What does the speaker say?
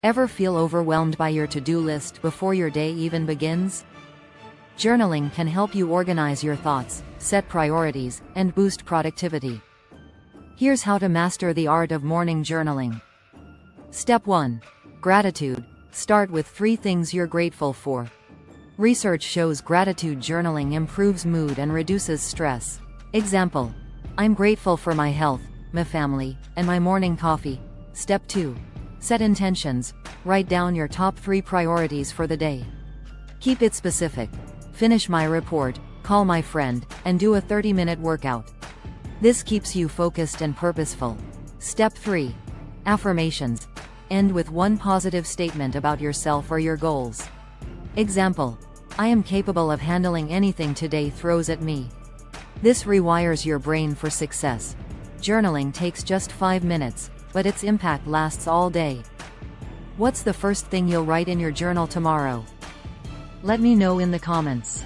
Ever feel overwhelmed by your to-do list before your day even begins? Journaling can help you organize your thoughts, set priorities, and boost productivity. Here's how to master the art of morning journaling. Step 1. Gratitude. Start with 3 things you're grateful for. Research shows gratitude journaling improves mood and reduces stress. Example: I'm grateful for my health, my family, and my morning coffee. Step 2. Set intentions. Write down your top 3 priorities for the day. Keep it specific. Finish my report, call my friend, and do a 30-minute workout. This keeps you focused and purposeful. Step 3. Affirmations. End with one positive statement about yourself or your goals. Example: I am capable of handling anything today throws at me. This rewires your brain for success. Journaling takes just 5 minutes, but its impact lasts all day. What's the first thing you'll write in your journal tomorrow? Let me know in the comments.